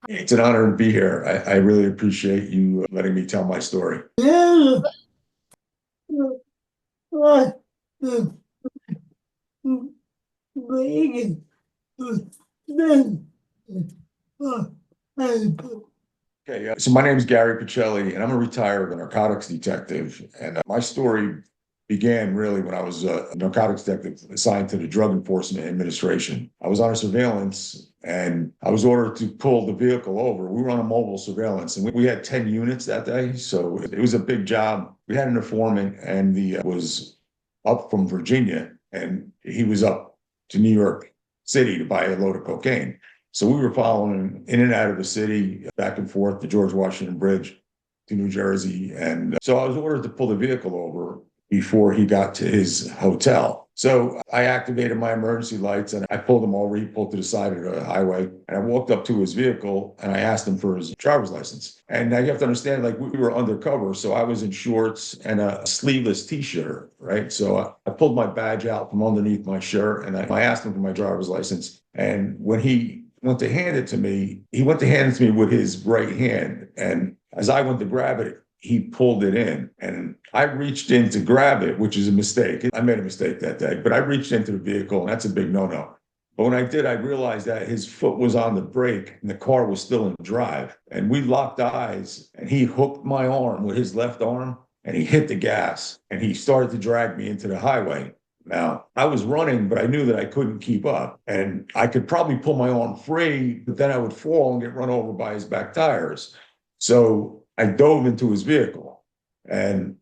It's an honor to be here. I really appreciate you letting me tell my story. Okay, so my name is Gary Pacelli, and I'm a retired narcotics detective. And my story began really when I was a narcotics detective assigned to the Drug Enforcement Administration. I was on a surveillance, and I was ordered to pull the vehicle over. We were on a mobile surveillance, and we had 10 units that day, so it was a big job. We had an informant, and the was up from Virginia, and he was up to New York City to buy a load of cocaine. So we were following him in and out of the city, back and forth to George Washington Bridge to New Jersey. And so I was ordered to pull the vehicle over before he got to his hotel. So I activated my emergency lights and I pulled him over. He pulled to the side of the highway, and I walked up to his vehicle and I asked him for his driver's license. And now you have to understand, like, we were undercover. So I was in shorts and a sleeveless t-shirt, right? So I pulled my badge out from underneath my shirt and I asked him for my driver's license. And when he went to hand it to me, he went to hand it to me with his right hand. And as I went to grab it, he pulled it in, and I reached in to grab it, which is a mistake. I made a mistake that day, but I reached into the vehicle, and that's a big no-no. But when I did, I realized that his foot was on the brake and the car was still in drive. And we locked eyes, and he hooked my arm with his left arm, and he hit the gas, and he started to drag me into the highway. Now, I was running, but I knew that I couldn't keep up. And I could probably pull my arm free, but then I would fall and get run over by his back tires. So I dove into his vehicle. And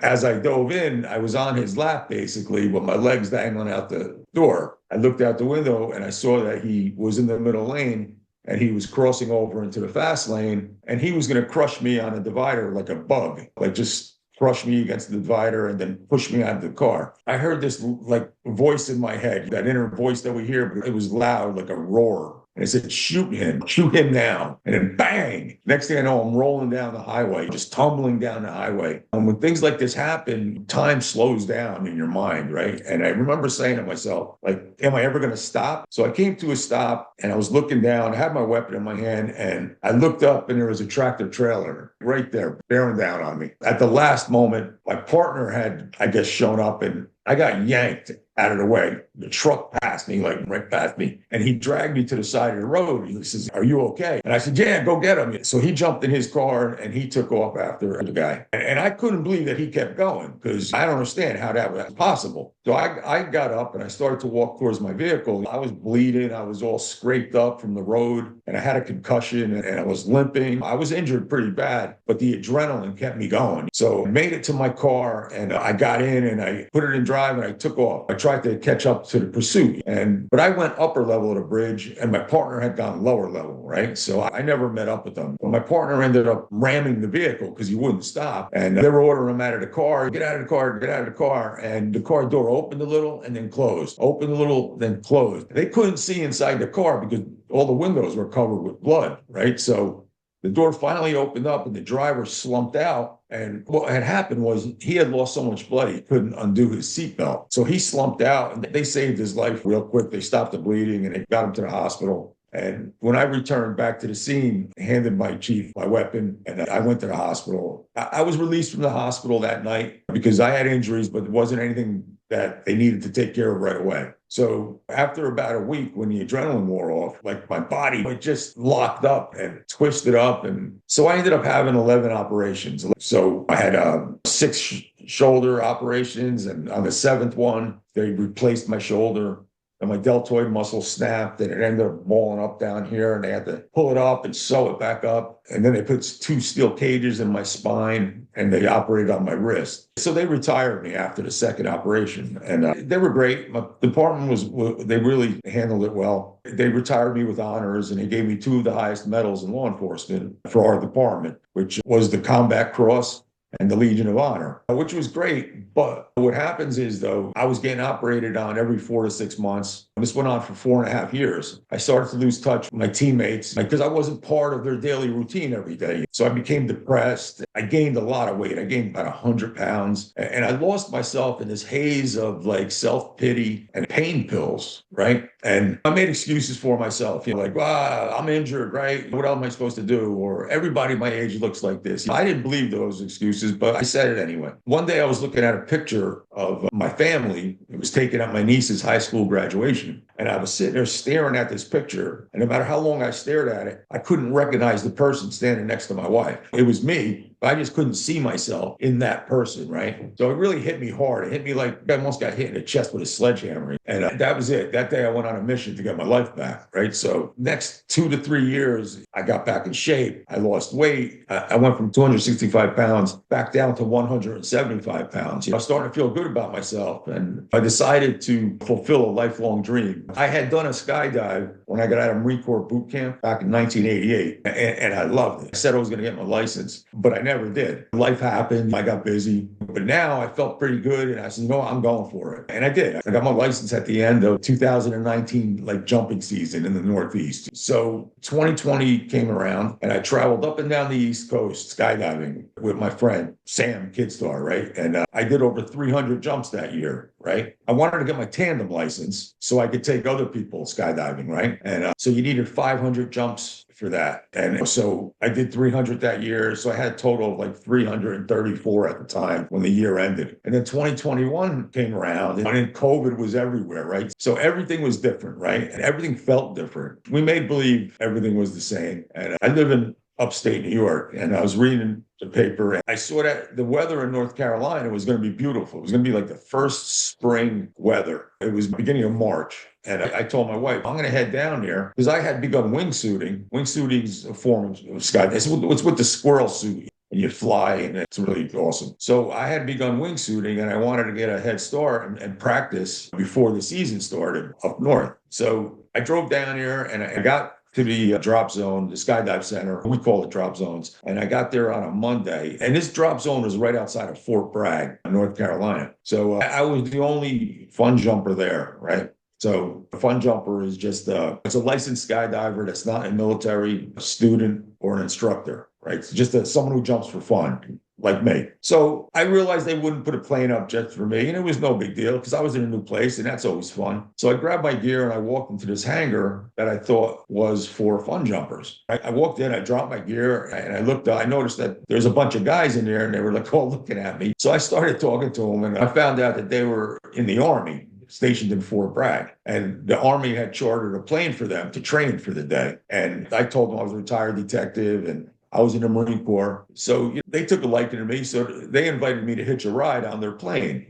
as I dove in, I was on his lap basically, with my legs dangling out the door. I looked out the window and I saw that he was in the middle lane and he was crossing over into the fast lane, and he was going to crush me on a divider like a bug, like just crush me against the divider and then push me out of the car. I heard this like voice in my head, that inner voice that we hear, but it was loud, like a roar. And I said, shoot him now. And then bang, next thing I know, I'm rolling down the highway, just tumbling down the highway. And when things like this happen, time slows down in your mind, right? And I remember saying to myself, like, am I ever going to stop? So I came to a stop and I was looking down, I had my weapon in my hand, and I looked up and there was a tractor trailer right there bearing down on me. At the last moment, my partner had, I guess, shown up, and I got yanked out of the way. The truck passed me, like right past me, and he dragged me to the side of the road. He says, "Are you okay?" And I said, "Yeah, go get him." So he jumped in his car and he took off after the guy. And I couldn't believe that he kept going, because I don't understand how that was possible. So I got up and I started to walk towards my vehicle. I was bleeding. I was all scraped up from the road, and I had a concussion and I was limping. I was injured pretty bad, but the adrenaline kept me going. So I made it to my car and I got in and I put it in drive and I took off. I tried to catch up to the pursuit, but I went upper level of the bridge and my partner had gone lower level, right? So I never met up with them. But my partner ended up ramming the vehicle because he wouldn't stop, and they were ordering him out of the car. Get out of the car, get out of the car. And the car door opened a little and then closed, opened a little, then closed. They couldn't see inside the car because all the windows were covered with blood, right? So the door finally opened up and the driver slumped out. And what had happened was he had lost so much blood, he couldn't undo his seatbelt. So he slumped out, and they saved his life real quick. They stopped the bleeding and they got him to the hospital. And when I returned back to the scene, I handed my chief my weapon and I went to the hospital. I was released from the hospital that night because I had injuries, but it wasn't anything that they needed to take care of right away. So after about a week, when the adrenaline wore off, like my body, it just locked up and twisted up. And so I ended up having 11 operations. So I had six shoulder operations, and on the seventh one, they replaced my shoulder. And my deltoid muscle snapped and it ended up balling up down here, and they had to pull it up and sew it back up. And then they put two steel cages in my spine and they operated on my wrist. So they retired me after the second operation, and they were great. My department they really handled it well. They retired me with honors, and they gave me two of the highest medals in law enforcement for our department, which was the Combat Cross and the Legion of Honor, which was great. But what happens is, though, I was getting operated on every 4 to 6 months. This went on for 4.5 years. I started to lose touch with my teammates because I wasn't part of their daily routine every day. So I became depressed. I gained a lot of weight. I gained about 100 pounds. And I lost myself in this haze of like self-pity and pain pills, right? And I made excuses for myself, like, wow, I'm injured, right? What else am I supposed to do? Or everybody my age looks like this. I didn't believe those excuses, but I said it anyway. One day I was looking at a picture of my family. It was taken at my niece's high school graduation. And I was sitting there staring at this picture. And no matter how long I stared at it, I couldn't recognize the person standing next to my wife. It was me. I just couldn't see myself in that person, right? So it really hit me hard. It hit me like I almost got hit in the chest with a sledgehammer. And that was it. That day I went on a mission to get my life back, right? So next 2 to 3 years, I got back in shape. I lost weight. I went from 265 pounds back down to 175 pounds. I was starting to feel good about myself. And I decided to fulfill a lifelong dream. I had done a skydive when I got out of Marine Corps boot camp back in 1988. And I loved it. I said I was going to get my license, but I never did. Life happened. I got busy. But now I felt pretty good. And I said, I'm going for it. And I did. I got my license at the end of 2019, like jumping season in the Northeast. So 2020 came around and I traveled up and down the East Coast skydiving with my friend, Sam Kidstar, right? And I did over 300 jumps that year, right? I wanted to get my tandem license so I could take other people skydiving, right? And so you needed 500 jumps for that. And so I did 300 that year. So I had a total of like 334 at the time when the year ended. And then 2021 came around and then COVID was everywhere, right? So everything was different, right? And everything felt different. We made believe everything was the same. And I live in upstate New York, and I was reading the paper and I saw that the weather in North Carolina was going to be beautiful. It was going to be like the first spring weather. It was beginning of March. And I told my wife, I'm going to head down there because I had begun wingsuiting. Wingsuiting is a form of skydiving. It's with the squirrel suit. And you fly, and it's really awesome. So I had begun wingsuiting, and I wanted to get a head start and practice before the season started up north. So I drove down here, and I got to the drop zone, the skydive center. We call it drop zones. And I got there on a Monday. And this drop zone was right outside of Fort Bragg, North Carolina. So I was the only fun jumper there, right? So a fun jumper is just, it's a licensed skydiver that's not a military student or an instructor, right? It's just someone who jumps for fun, like me. So I realized they wouldn't put a plane up just for me, and it was no big deal because I was in a new place, and that's always fun. So I grabbed my gear and I walked into this hangar that I thought was for fun jumpers. I walked in, I dropped my gear, and I looked, I noticed that there's a bunch of guys in there, and they were like all looking at me. So I started talking to them, and I found out that they were in the Army, stationed in Fort Bragg. And the Army had chartered a plane for them to train for the day. And I told them I was a retired detective and I was in the Marine Corps. So they took a liking to me. So they invited me to hitch a ride on their plane,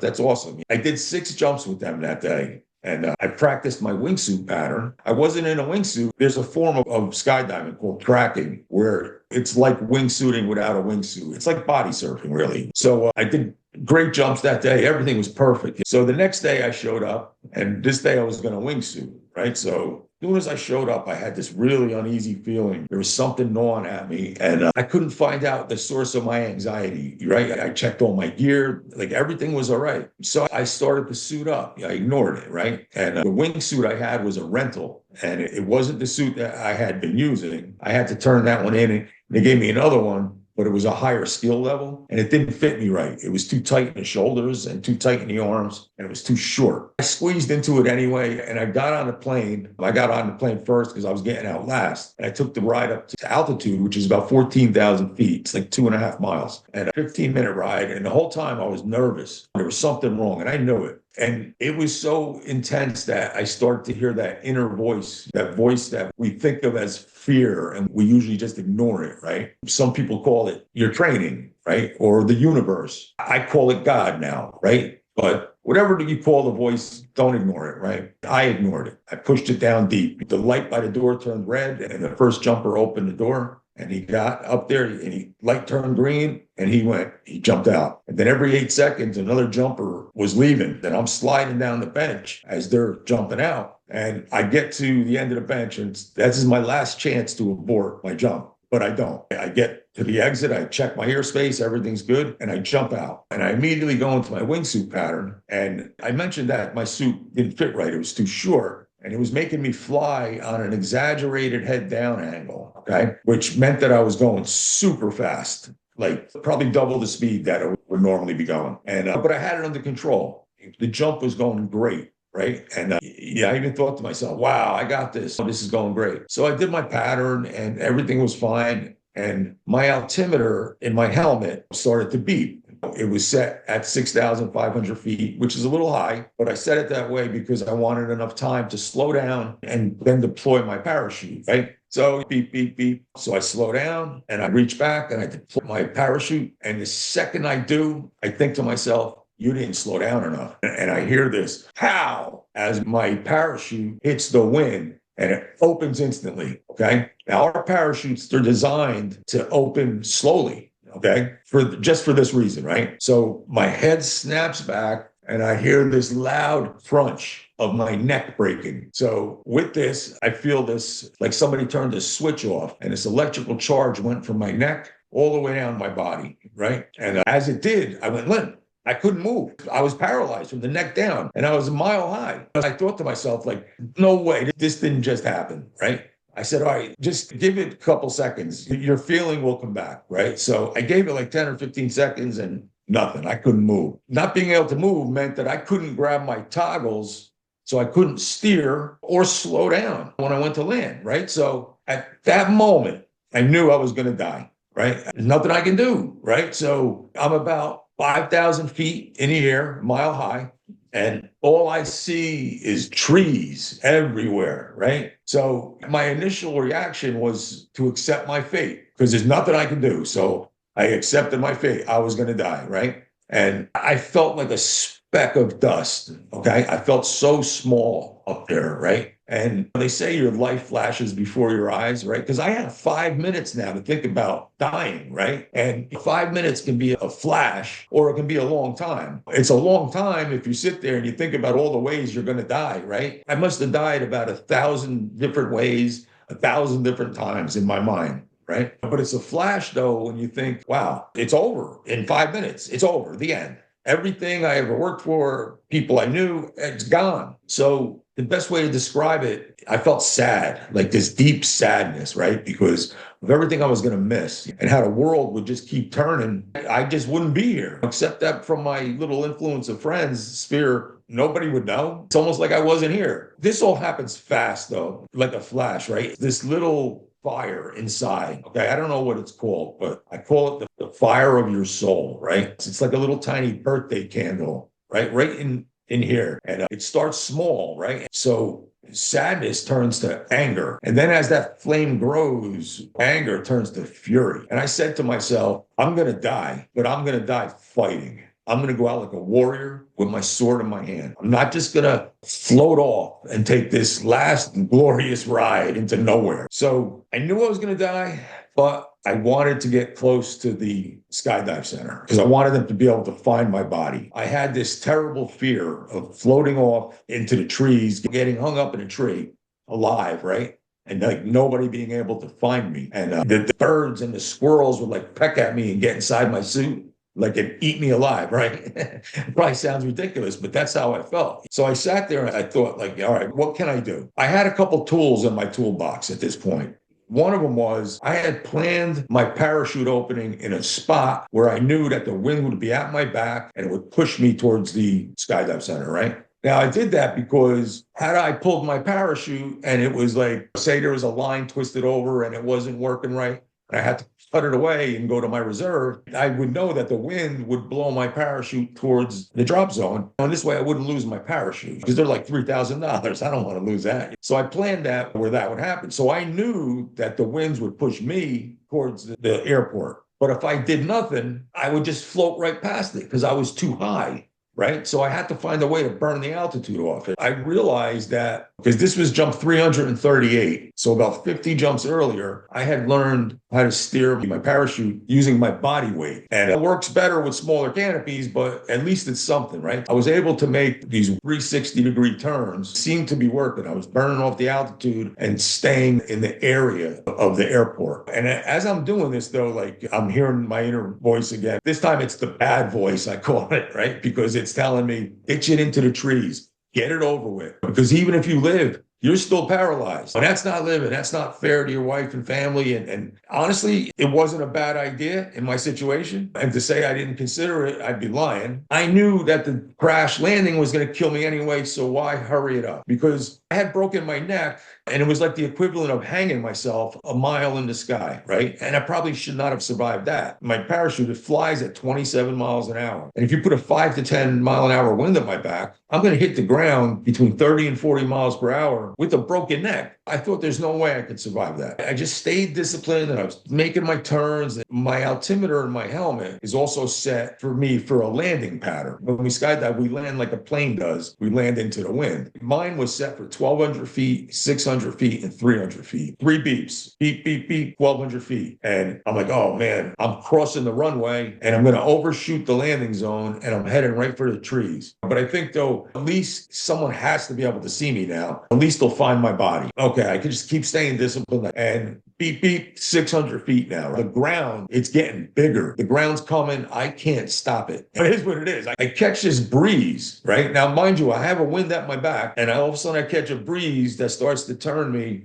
that's awesome. I did 6 jumps with them that day. And I practiced my wingsuit pattern. I wasn't in a wingsuit. There's a form of skydiving called tracking, where it's like wingsuiting without a wingsuit. It's like body surfing, really. So I did great jumps that day. Everything was perfect. So the next day I showed up, and this day I was going to wingsuit, right? So as soon as I showed up, I had this really uneasy feeling. There was something gnawing at me, and I couldn't find out the source of my anxiety, right? I checked all my gear, like everything was all right. So I started to suit up. I ignored it, right? And the wingsuit I had was a rental, and it wasn't the suit that I had been using. I had to turn that one in, and they gave me another one, but it was a higher skill level, and it didn't fit me right. It was too tight in the shoulders and too tight in the arms, and it was too short. I squeezed into it anyway, and I got on the plane. I got on the plane first because I was getting out last, and I took the ride up to altitude, which is about 14,000 feet. It's like 2.5 miles, and a 15-minute ride, and the whole time I was nervous. There was something wrong, and I knew it. And it was so intense that I started to hear that inner voice, that voice that we think of as fear, and we usually just ignore it, right? Some people call it your training, right? Or the universe. I call it God now, right? But whatever you call the voice, don't ignore it, right? I ignored it. I pushed it down deep. The light by the door turned red, and the first jumper opened the door. And he got up there, and light turned green, and he jumped out. And then every 8 seconds, another jumper was leaving. Then I'm sliding down the bench as they're jumping out. And I get to the end of the bench, and this is my last chance to abort my jump. But I don't. I get to the exit. I check my airspace, everything's good, and I jump out. And I immediately go into my wingsuit pattern. And I mentioned that my suit didn't fit right. It was too short. And it was making me fly on an exaggerated head down angle, okay? Which meant that I was going super fast, like probably double the speed that it would normally be going. And but I had it under control. The jump was going great. Right. And yeah, I even thought to myself, wow, I got this. This is going great. So I did my pattern and everything was fine. And my altimeter in my helmet started to beep. It was set at 6,500 feet, which is a little high, but I set it that way because I wanted enough time to slow down and then deploy my parachute, right? So beep, beep, beep. So I slow down and I reach back and I deploy my parachute. And the second I do, I think to myself, you didn't slow down enough. And I hear this pow as my parachute hits the wind and it opens instantly. Okay. Now our parachutes, they're designed to open slowly. Okay. For this reason, right? So my head snaps back and I hear this loud crunch of my neck breaking. So with this, I feel this like somebody turned a switch off and this electrical charge went from my neck all the way down my body. Right. And as it did, I went limp. I couldn't move. I was paralyzed from the neck down and I was a mile high. I thought to myself, like, no way, this didn't just happen, right? I said, all right, just give it a couple seconds. Your feeling will come back, right? So I gave it like 10 or 15 seconds and nothing. I couldn't move. Not being able to move meant that I couldn't grab my toggles, so I couldn't steer or slow down when I went to land, right? So at that moment, I knew I was going to die, right? There's nothing I can do, right? So I'm about 5,000 feet in the air, mile high, and all I see is trees everywhere, right? So my initial reaction was to accept my fate because there's nothing I can do. So I accepted my fate. I was going to die, right? And I felt like a speck of dust, okay? I felt so small up there, right? And they say your life flashes before your eyes, right? Because I have 5 minutes now to think about dying, right? And 5 minutes can be a flash or it can be a long time. It's a long time if you sit there and you think about all the ways you're going to die, right? I must have died about 1,000 different ways, 1,000 different times in my mind. Right. But it's a flash, though, when you think, wow, it's over in 5 minutes. It's over, the end. Everything I ever worked for, people I knew, it's gone. So the best way to describe it, I felt sad, like this deep sadness, right? Because of everything I was going to miss and how the world would just keep turning. I just wouldn't be here, except that from my little influence of friends, sphere, nobody would know. It's almost like I wasn't here. This all happens fast, though, like a flash, right? This little fire inside. Okay, I don't know what it's called, but I call it the fire of your soul, right? It's like a little tiny birthday candle, right? Right in here. And it starts small, right? So sadness turns to anger. And then as that flame grows, anger turns to fury. And I said to myself, I'm going to die, but I'm going to die fighting. I'm going to go out like a warrior with my sword in my hand. I'm not just going to float off and take this last glorious ride into nowhere. So I knew I was going to die, but I wanted to get close to the skydive center because I wanted them to be able to find my body. I had this terrible fear of floating off into the trees, getting hung up in a tree alive, right? And like nobody being able to find me. And the birds and the squirrels would like peck at me and get inside my suit. Like it'd eat me alive, right? It probably sounds ridiculous, but that's how I felt. So I sat there and I thought, like, all right, what can I do? I had a couple tools in my toolbox at this point. One of them was I had planned my parachute opening in a spot where I knew that the wind would be at my back and it would push me towards the skydive center, right? Now, I did that because had I pulled my parachute and it was like, say there was a line twisted over and it wasn't working right, and I had to cut it away and go to my reserve, I would know that the wind would blow my parachute towards the drop zone. And this way I wouldn't lose my parachute because they're like $3,000. I don't want to lose that. So I planned that where that would happen. So I knew that the winds would push me towards the airport. But if I did nothing, I would just float right past it because I was too high. Right. So I had to find a way to burn the altitude off it. I realized that because this was jump 338. So about 50 jumps earlier, I had learned how to steer my parachute using my body weight. And it works better with smaller canopies, but at least it's something, right? I was able to make these 360-degree turns, seemed to be working. I was burning off the altitude and staying in the area of the airport. And as I'm doing this, though, like I'm hearing my inner voice again. This time it's the bad voice, I call it, right? Because it's telling me, itch it into the trees, get it over with. Because even if you live, you're still paralyzed. And that's not living. That's not fair to your wife and family. And honestly, it wasn't a bad idea in my situation. And to say I didn't consider it, I'd be lying. I knew that the crash landing was going to kill me anyway, so why hurry it up? Because I had broken my neck, and it was like the equivalent of hanging myself a mile in the sky, right? And I probably should not have survived that. My parachute, it flies at 27 miles an hour. And if you put a 5 to 10 mile an hour wind at my back, I'm going to hit the ground between 30 and 40 miles per hour with a broken neck. I thought there's no way I could survive that. I just stayed disciplined, and I was making my turns. My altimeter in my helmet is also set for me for a landing pattern. When we skydive, we land like a plane does. We land into the wind. Mine was set for 1,200 feet, 600 feet, and 300 feet. 3 beeps. Beep, beep, beep, 1,200 feet. And I'm like, oh man, I'm crossing the runway and I'm going to overshoot the landing zone and I'm heading right for the trees. But I think though, at least someone has to be able to see me now. At least they'll find my body. Okay, I can just keep staying disciplined. And beep, beep, 600 feet now. The ground, it's getting bigger. The ground's coming. I can't stop it. It is what it is. I catch this breeze, right? Now, mind you, I have a wind at my back, and all of a sudden I catch a breeze that starts to turn me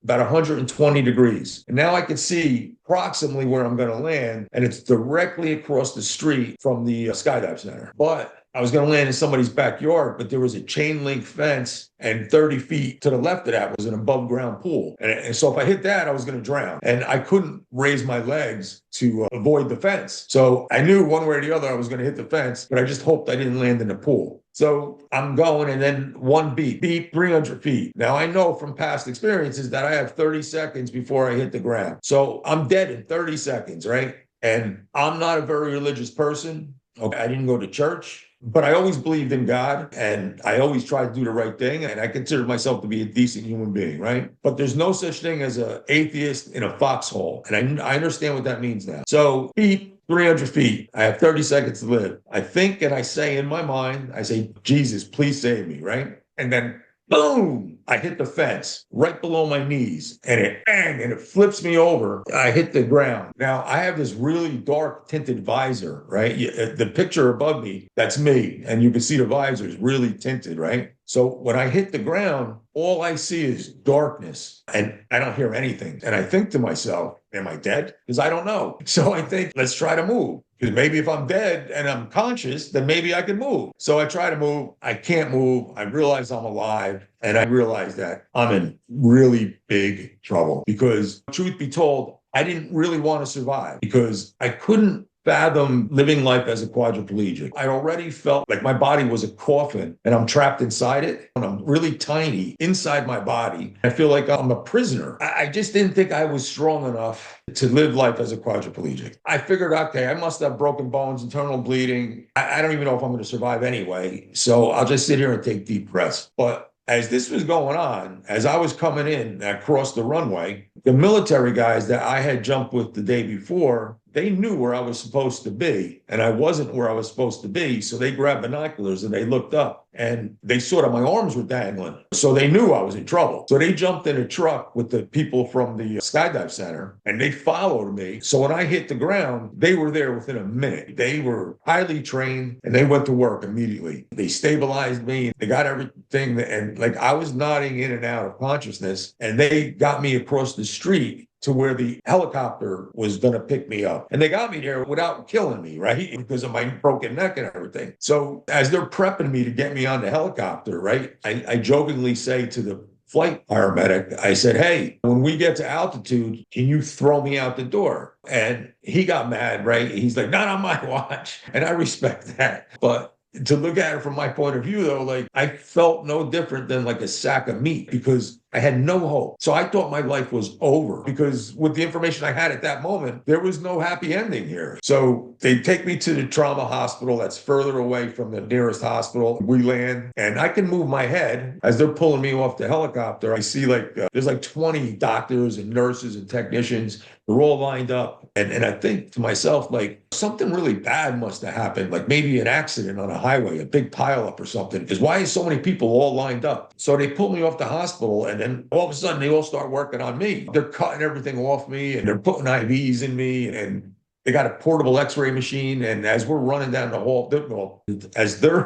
about 120 degrees. And now I can see approximately where I'm going to land, and it's directly across the street from the skydive center. But I was going to land in somebody's backyard, but there was a chain link fence, and 30 feet to the left of that was an above ground pool. And so if I hit that, I was going to drown. And I couldn't raise my legs to avoid the fence. So I knew one way or the other I was going to hit the fence, but I just hoped I didn't land in the pool. So I'm going, and then one beep, 300 feet. Now I know from past experiences that I have 30 seconds before I hit the ground. So I'm dead in 30 seconds, right? And I'm not a very religious person. Okay, I didn't go to church, but I always believed in God, and I always tried to do the right thing, and I considered myself to be a decent human being, right? But there's no such thing as an atheist in a foxhole, and I understand what that means now. So beep, 300 feet. I have 30 seconds to live. I think, and I say in my mind, I say, Jesus, please save me, right? And then boom, I hit the fence right below my knees, and it flips me over. I hit the ground. Now I have this really dark tinted visor, right? The picture above me, that's me. And you can see the visor is really tinted, right? So when I hit the ground, all I see is darkness, and I don't hear anything. And I think to myself, am I dead? Because I don't know. So I think, let's try to move. Because maybe if I'm dead and I'm conscious, then maybe I can move. So I try to move. I can't move. I realize I'm alive. And I realize that I'm in really big trouble. Because truth be told, I didn't really want to survive because I couldn't fathom living life as a quadriplegic. I already felt like my body was a coffin and I'm trapped inside it, and I'm really tiny inside my body. I feel like I'm a prisoner. I just didn't think I was strong enough to live life as a quadriplegic. I figured, okay, I must have broken bones, internal bleeding. I don't even know if I'm going to survive anyway. So I'll just sit here and take deep breaths. But as this was going on, as I was coming in across the runway, the military guys that I had jumped with the day before, they knew where I was supposed to be, and I wasn't where I was supposed to be. So they grabbed binoculars and they looked up, and they saw that my arms were dangling. So they knew I was in trouble. So they jumped in a truck with the people from the skydive center, and they followed me. So when I hit the ground, they were there within a minute. They were highly trained, and they went to work immediately. They stabilized me. They got everything, and like I was nodding in and out of consciousness, and they got me across the street to where the helicopter was going to pick me up. And they got me there without killing me, right? Because of my broken neck and everything. So as they're prepping me to get me on the helicopter, right? I jokingly say to the flight paramedic, I said, hey, when we get to altitude, can you throw me out the door? And he got mad, right? He's like, not on my watch. And I respect that. But to look at it from my point of view, though, like I felt no different than like a sack of meat, because I had no hope. So I thought my life was over because with the information I had at that moment, there was no happy ending here. So they take me to the trauma hospital that's further away from the nearest hospital. We land and I can move my head as they're pulling me off the helicopter. I see there's like 20 doctors and nurses and technicians. They're all lined up. And I think to myself, like something really bad must have happened, like maybe an accident on a highway, a big pileup or something. Because why is so many people all lined up? So they pull me off the hospital and then all of a sudden they all start working on me. They're cutting everything off me and they're putting IVs in me and they got a portable X-ray machine, and as we're running down the hall, as they're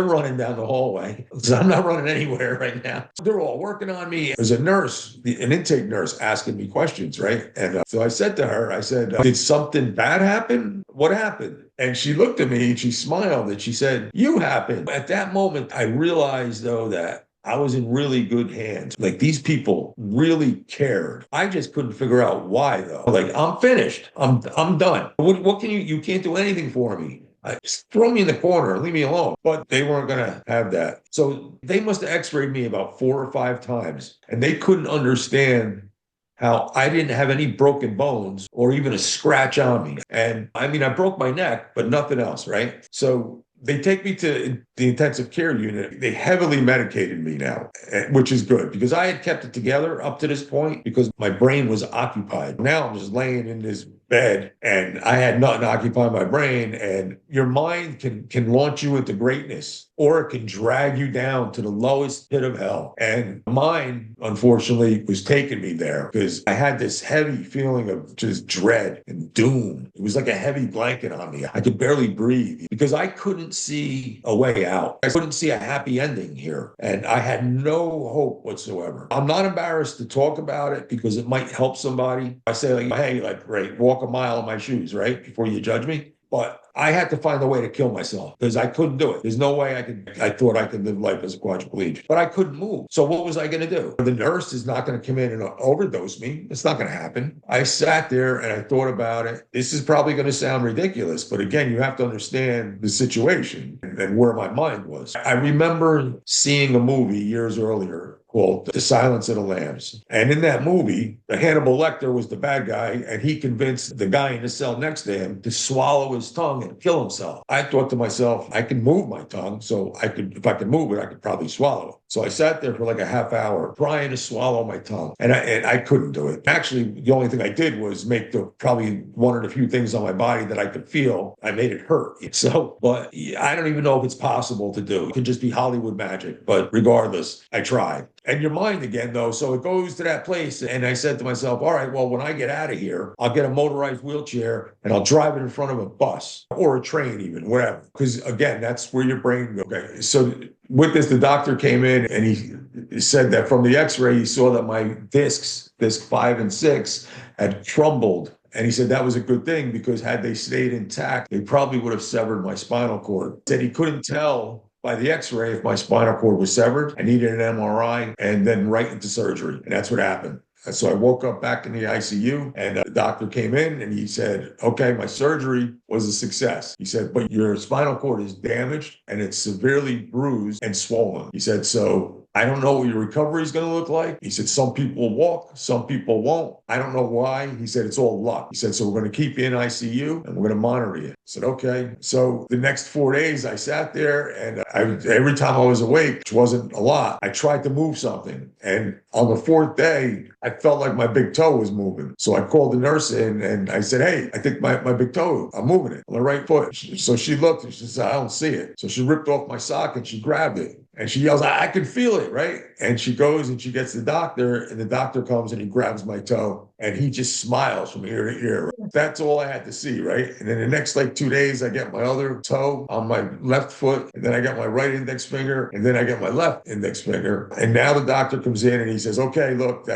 running down the hallway, because I'm not running anywhere right now, they're all working on me. There's a nurse, an intake nurse, asking me questions, right? And so I said to her, I said, "Did something bad happen? What happened?" And she looked at me and she smiled and she said, "You happened." At that moment, I realized though that I was in really good hands. Like these people really cared. I just couldn't figure out why though. Like I'm finished. I'm done. What can you can't do anything for me. Just throw me in the corner, leave me alone. But they weren't gonna have that. So they must have x-rayed me about 4 or 5 times and they couldn't understand how I didn't have any broken bones or even a scratch on me. And I mean, I broke my neck, but nothing else, right? So they take me to the intensive care unit. They heavily medicated me now, which is good because I had kept it together up to this point because my brain was occupied. Now I'm just laying in this bed and I had nothing to occupy my brain. And your mind can launch you into greatness or it can drag you down to the lowest pit of hell. And mine, unfortunately, was taking me there because I had this heavy feeling of just dread and doom. It was like a heavy blanket on me. I could barely breathe because I couldn't see a way out. I couldn't see a happy ending here. And I had no hope whatsoever. I'm not embarrassed to talk about it because it might help somebody. I say, like, hey, like, right, walk a mile in my shoes, right, before you judge me. But I had to find a way to kill myself because I couldn't do it. There's no way I thought I could live life as a quadriplegic, but I couldn't move. So what was I going to do? The nurse is not going to come in and overdose me. It's not going to happen. I sat there and I thought about it. This is probably going to sound ridiculous, but again, you have to understand the situation and where my mind was. I remember seeing a movie years earlier called The Silence of the Lambs. And in that movie, the Hannibal Lecter was the bad guy, and he convinced the guy in the cell next to him to swallow his tongue and kill himself. I thought to myself, I can move my tongue, so if I could move it, I could probably swallow it. So I sat there for like a half hour trying to swallow my tongue, and I couldn't do it. Actually, the only thing I did was make probably one of the few things on my body that I could feel. I made it hurt. So, but I don't even know if it's possible to do. It could just be Hollywood magic. But regardless, I tried. And your mind again, though, so it goes to that place. And I said to myself, all right, well, when I get out of here, I'll get a motorized wheelchair and I'll drive it in front of a bus or a train even, whatever. Because again, that's where your brain goes. Okay. So with this, the doctor came in and he said that from the x-ray, he saw that my disc 5 and 6, had crumbled. And he said that was a good thing because had they stayed intact, they probably would have severed my spinal cord. He said he couldn't tell by the x-ray if my spinal cord was severed. I needed an MRI and then right into surgery. And that's what happened. And so I woke up back in the ICU and the doctor came in and he said, okay, my surgery was a success. He said, but your spinal cord is damaged and it's severely bruised and swollen. He said, so I don't know what your recovery is going to look like. He said, some people will walk, some people won't. I don't know why. He said, it's all luck. He said, so we're going to keep you in ICU and we're going to monitor you. I said, okay. So the next 4 days I sat there and every time I was awake, which wasn't a lot, I tried to move something. And on the 4th day, I felt like my big toe was moving. So I called the nurse in and I said, hey, I think my big toe, I'm moving it on the right foot. So she looked and she said, I don't see it. So she ripped off my sock and she grabbed it. And she yells, I can feel it, right? And she goes and she gets the doctor and the doctor comes and he grabs my toe and he just smiles from ear to ear. That's all I had to see, right? And then the next 2 days, I get my other toe on my left foot and then I got my right index finger and then I get my left index finger. And now the doctor comes in and he says, okay, look,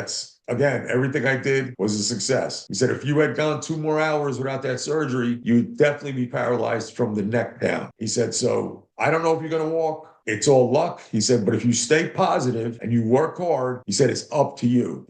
again, everything I did was a success. He said, if you had gone 2 more hours without that surgery, you'd definitely be paralyzed from the neck down. He said, so I don't know if you're going to walk. it's all luck. He said, but if you stay positive and you work hard, he said, it's up to you.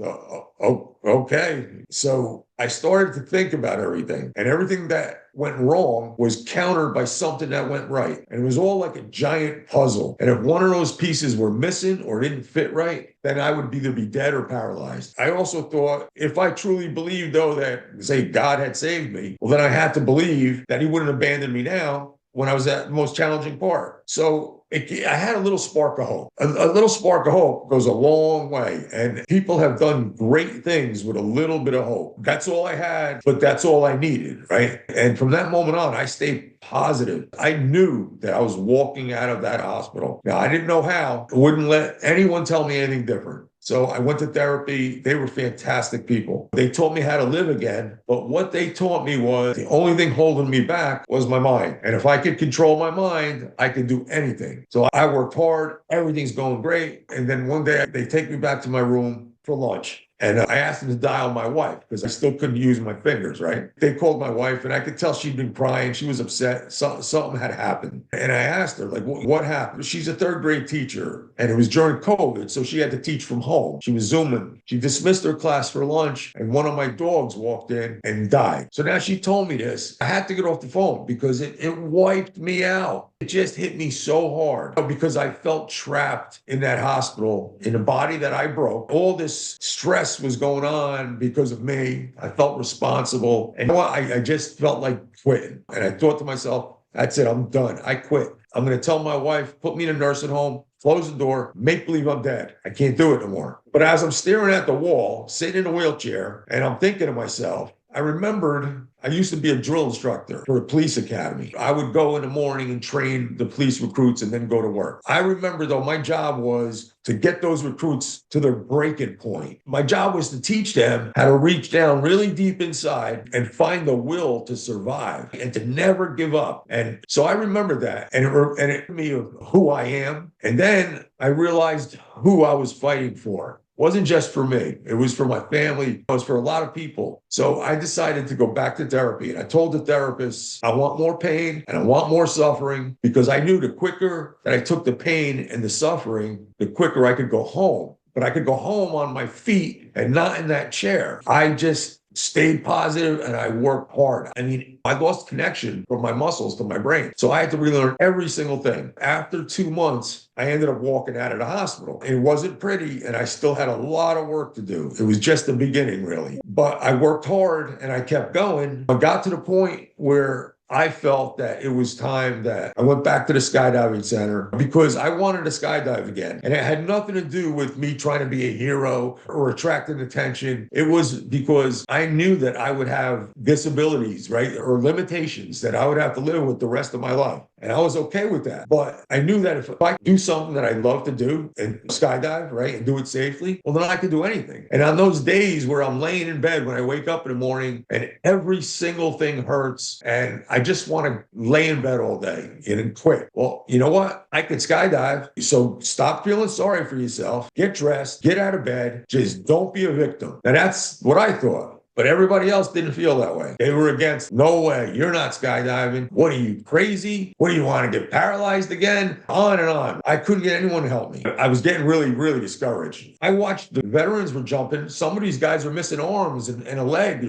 Oh, okay. So I started to think about everything, and everything that went wrong was countered by something that went right. And it was all like a giant puzzle. And if one of those pieces were missing or didn't fit right, then I would either be dead or paralyzed. I also thought if I truly believed, though, that, say, God had saved me, well, then I had to believe that he wouldn't abandon me now when I was at the most challenging part. So I had a little spark of hope. A little spark of hope goes a long way. And people have done great things with a little bit of hope. That's all I had, but that's all I needed, right? And from that moment on, I stayed positive. I knew that I was walking out of that hospital. Now, I didn't know how. I wouldn't let anyone tell me anything different. So I went to therapy. They were fantastic people. They taught me how to live again. But what they taught me was the only thing holding me back was my mind. And if I could control my mind, I could do anything. So I worked hard. Everything's going great. And then one day they take me back to my room for lunch. And I asked them to dial my wife because I still couldn't use my fingers, right? They called my wife, and I could tell she'd been crying. She was upset. Something had happened. And I asked her, like, what happened? She's a third grade teacher, and it was during COVID, so she had to teach from home. She was Zooming. She dismissed her class for lunch, and one of my dogs walked in and died. So now she told me this. I had to get off the phone because it wiped me out. It just hit me so hard because I felt trapped in that hospital in a body that I broke. All this stress was going on because of me. I felt responsible. And I just felt like quitting. And I thought to myself, that's it, I'm done. I quit. I'm going to tell my wife, put me in a nursing home, close the door, make believe I'm dead. I can't do it no more. But as I'm staring at the wall, sitting in a wheelchair, and I'm thinking to myself, I remembered I used to be a drill instructor for a police academy. I would go in the morning and train the police recruits and then go to work. I remember, though, my job was to get those recruits to their breaking point. My job was to teach them how to reach down really deep inside and find the will to survive and to never give up. And so I remember that, and it reminded me of who I am. And then I realized who I was fighting for. Wasn't just for me. It was for my family. It was for a lot of people. So I decided to go back to therapy. And I told the therapist, I want more pain and I want more suffering, because I knew the quicker that I took the pain and the suffering, the quicker I could go home. But I could go home on my feet and not in that chair. I just stayed positive and I worked hard. I mean, I lost connection from my muscles to my brain. So I had to relearn every single thing. After 2 months, I ended up walking out of the hospital. It wasn't pretty, and I still had a lot of work to do. It was just the beginning, really. But I worked hard and I kept going. I got to the point where I felt that it was time that I went back to the skydiving center because I wanted to skydive again. And it had nothing to do with me trying to be a hero or attracting attention. It was because I knew that I would have disabilities, right? Or limitations that I would have to live with the rest of my life. And I was okay with that. But I knew that if I do something that I love to do and skydive, right, and do it safely, well, then I can do anything. And on those days where I'm laying in bed when I wake up in the morning and every single thing hurts and I just want to lay in bed all day and quit. Well, you know what? I can skydive. So stop feeling sorry for yourself. Get dressed. Get out of bed. Just don't be a victim. And that's what I thought. But everybody else didn't feel that way. They were against, no way, you're not skydiving. What are you, crazy? What do you want to get paralyzed again? On and on. I couldn't get anyone to help me. I was getting really, really discouraged. I watched the veterans were jumping. Some of these guys were missing arms and a leg,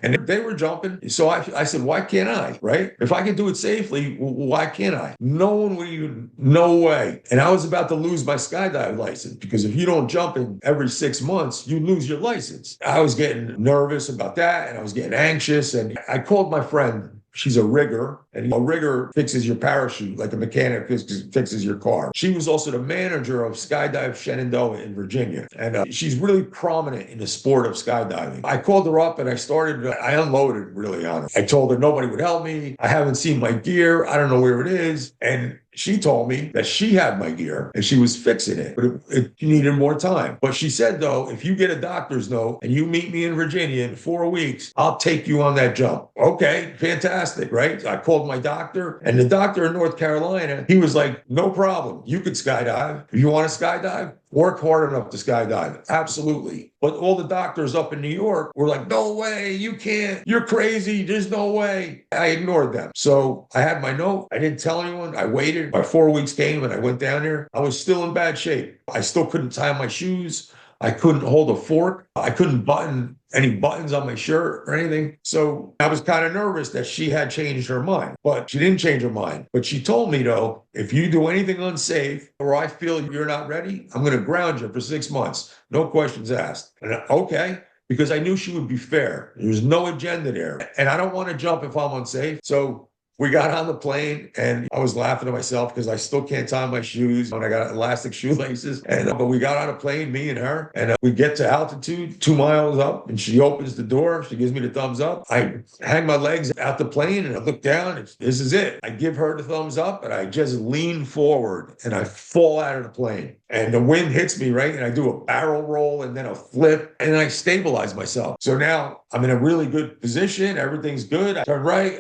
and they were jumping. So I said, why can't I, right? If I can do it safely, why can't I? No one would even, no way. And I was about to lose my skydive license, because if you don't jump in every 6 months, you lose your license. I was getting nervous about that, and I was getting anxious, and I called my friend. She's a rigger, and a rigger fixes your parachute like a mechanic fixes your car. She was also the manager of Skydive Shenandoah in Virginia, and she's really prominent in the sport of skydiving. I called her up and I unloaded really on her. I told her nobody would help me. I haven't seen my gear. I don't know where it is. And she told me that she had my gear and she was fixing it, but it needed more time. But she said, though, if you get a doctor's note and you meet me in Virginia in 4 weeks, I'll take you on that jump. Okay, fantastic, right? I called called my doctor, and the doctor in North Carolina, he was like, no problem. You could skydive. If you want to skydive, work hard enough to skydive. Absolutely. But all the doctors up in New York were like, no way, you can't. You're crazy. There's no way. I ignored them. So I had my note. I didn't tell anyone. I waited. My 4 weeks came and I went down there. I was still in bad shape. I still couldn't tie my shoes. I couldn't hold a fork. I couldn't button any buttons on my shirt or anything. So I was kind of nervous that she had changed her mind, but she didn't change her mind. But she told me, though, if you do anything unsafe or I feel you're not ready, I'm going to ground you for 6 months. No questions asked. And okay. Because I knew she would be fair. There's no agenda there. And I don't want to jump if I'm unsafe. So we got on the plane and I was laughing to myself because I still can't tie my shoes and I got elastic shoelaces. But we got on a plane, me and her, and we get to altitude 2 miles up and she opens the door. She gives me the thumbs up. I hang my legs out the plane and I look down. This is it. I give her the thumbs up and I just lean forward and I fall out of the plane. And the wind hits me, right? And I do a barrel roll and then a flip and I stabilize myself. So now I'm in a really good position. Everything's good. I turn right.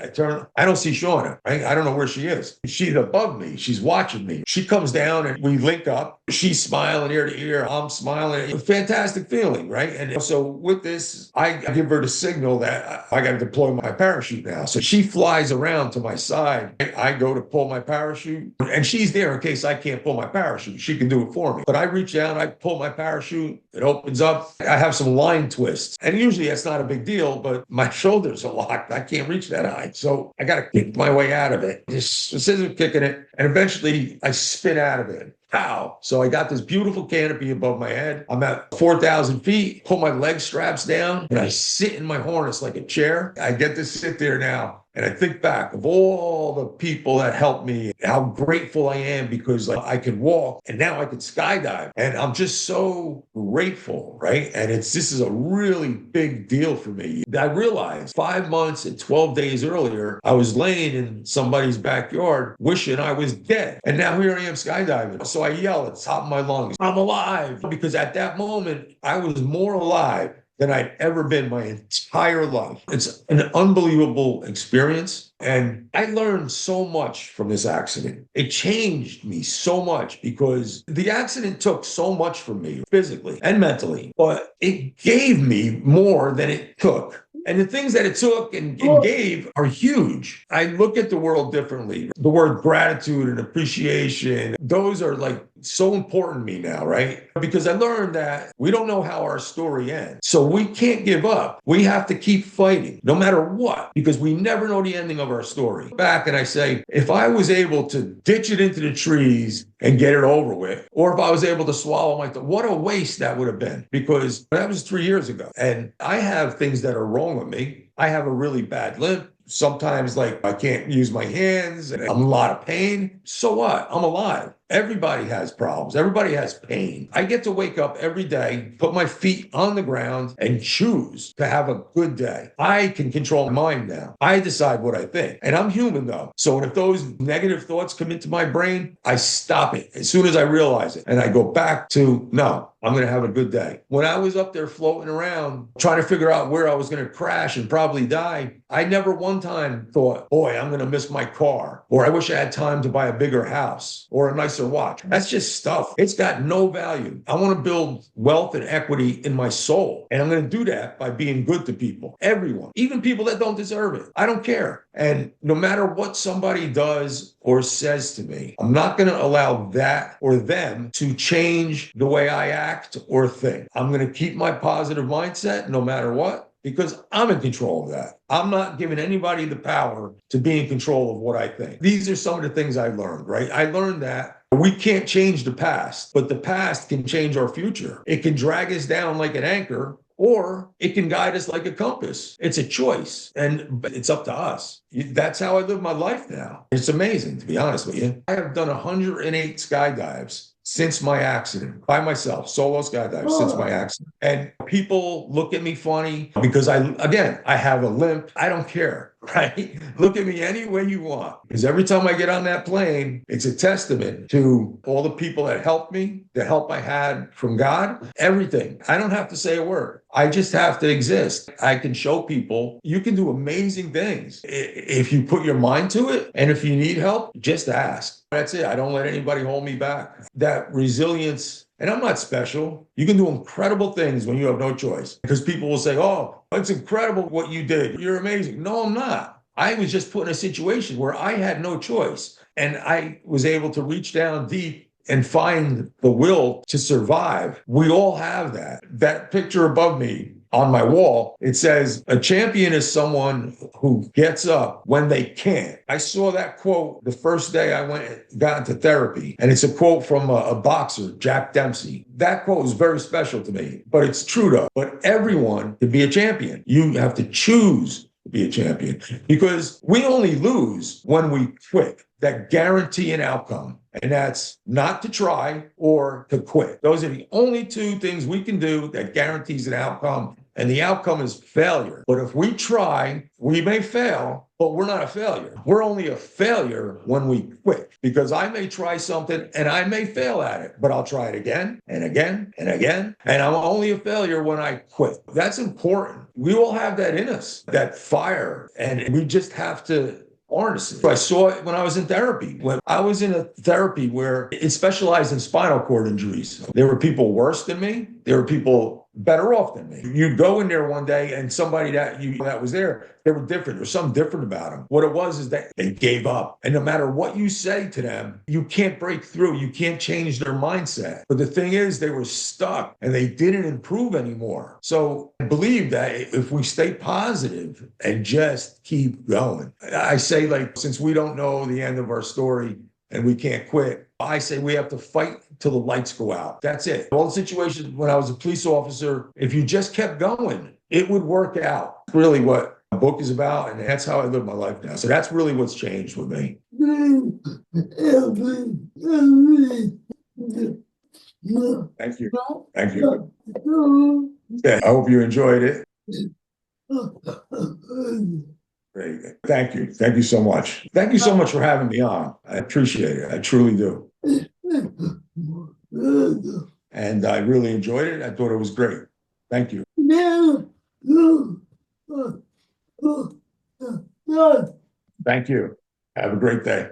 I don't see Shauna, right? I don't know where she is. She's above me. She's watching me. She comes down and we link up. She's smiling ear to ear. I'm smiling. A fantastic feeling, right? And so with this, I give her the signal that I got to deploy my parachute now. So she flies around to my side. I go to pull my parachute and she's there in case I can't pull my parachute. She can do it for me. But I reach down, I pull my parachute, it opens up. I have some line twists. And usually that's not a big deal, but my shoulders are locked. I can't reach that high. So I got to kick my way out of it. Just scissor kicking it. And eventually I spin out of it. Pow. So I got this beautiful canopy above my head. I'm at 4,000 feet, pull my leg straps down, and I sit in my harness like a chair. I get to sit there now. And I think back of all the people that helped me, how grateful I am because I could walk and now I could skydive. And I'm just so grateful, right? And this is a really big deal for me. I realized 5 months and 12 days earlier, I was laying in somebody's backyard wishing I was dead. And now here I am skydiving. So I yell at the top of my lungs, I'm alive. Because at that moment, I was more alive than I'd ever been my entire life. It's an unbelievable experience. And I learned so much from this accident. It changed me so much because the accident took so much from me physically and mentally, but it gave me more than it took. And the things that it took and gave are huge. I look at the world differently. The word gratitude and appreciation, those are like so important to me now, right? Because I learned that we don't know how our story ends. So we can't give up. We have to keep fighting no matter what, because we never know the ending of our story. Back and I say, if I was able to ditch it into the trees and get it over with, or if I was able to swallow my thought, what a waste that would have been, because that was 3 years ago. And I have things that are wrong with me. I have a really bad limp. Sometimes like I can't use my hands and I'm in a lot of pain. So what? I'm alive. Everybody has problems. Everybody has pain. I get to wake up every day, put my feet on the ground and choose to have a good day. I can control my mind now. I decide what I think. And I'm human though. So if those negative thoughts come into my brain, I stop it as soon as I realize it. And I go back to, no, I'm going to have a good day. When I was up there floating around, trying to figure out where I was going to crash and probably die, I never one time thought, boy, I'm going to miss my car, or I wish I had time to buy a bigger house or a nicer watch. That's just stuff. It's got no value. I want to build wealth and equity in my soul. And I'm going to do that by being good to people, everyone, even people that don't deserve it. I don't care. And no matter what somebody does or says to me, I'm not going to allow that or them to change the way I act or think. I'm going to keep my positive mindset no matter what, because I'm in control of that. I'm not giving anybody the power to be in control of what I think. These are some of the things I learned, right? I learned that we can't change the past, but the past can change our future. It can drag us down like an anchor, or it can guide us like a compass. It's a choice, and it's up to us. That's how I live my life now. It's amazing, to be honest with you. I have done 108 skydives since my accident, by myself, solo skydive since my accident. And people look at me funny because I have a limp. I don't care. right? Look at me any way you want. Because every time I get on that plane, it's a testament to all the people that helped me, the help I had from God, everything. I don't have to say a word. I just have to exist. I can show people you can do amazing things if you put your mind to it. And if you need help, just ask. That's it. I don't let anybody hold me back. That resilience. And I'm not special. You can do incredible things when you have no choice. Because people will say, oh, it's incredible what you did. You're amazing. No, I'm not. I was just put in a situation where I had no choice. And I was able to reach down deep and find the will to survive. We all have that. That picture above me on my wall, it says, a champion is someone who gets up when they can't. I saw that quote the first day I got into therapy, and it's a quote from a boxer, Jack Dempsey. That quote is very special to me, but it's true though. But everyone can be a champion. You have to choose to be a champion because we only lose when we quit. That guarantee an outcome. And that's not to try or to quit. Those are the only two things we can do that guarantees an outcome. And the outcome is failure. But if we try, we may fail, but we're not a failure. We're only a failure when we quit. Because I may try something and I may fail at it, but I'll try it again and again and again. And I'm only a failure when I quit. That's important. We all have that in us, that fire. And we just have to harness it. I saw it when I was in therapy. When I was in a therapy where it specialized in spinal cord injuries. There were people worse than me. There were people better off than me. You'd go in there one day and somebody that was there, they were different. There's something different about them. What it was is that they gave up. And no matter what you say to them, you can't break through. You can't change their mindset. But the thing is, they were stuck and they didn't improve anymore. So I believe that if we stay positive and just keep going, I say, like, since we don't know the end of our story and we can't quit, I say we have to fight till the lights go out. That's it. All the situations when I was a police officer, if you just kept going, it would work out. Really what the book is about, and that's how I live my life now. So that's really what's changed with me. Thank you. Thank you. Yeah, I hope you enjoyed it. Great. Thank you. Thank you so much. Thank you so much for having me on. I appreciate it. I truly do. And I really enjoyed it. I thought it was great. Thank you. Thank you. Have a great day.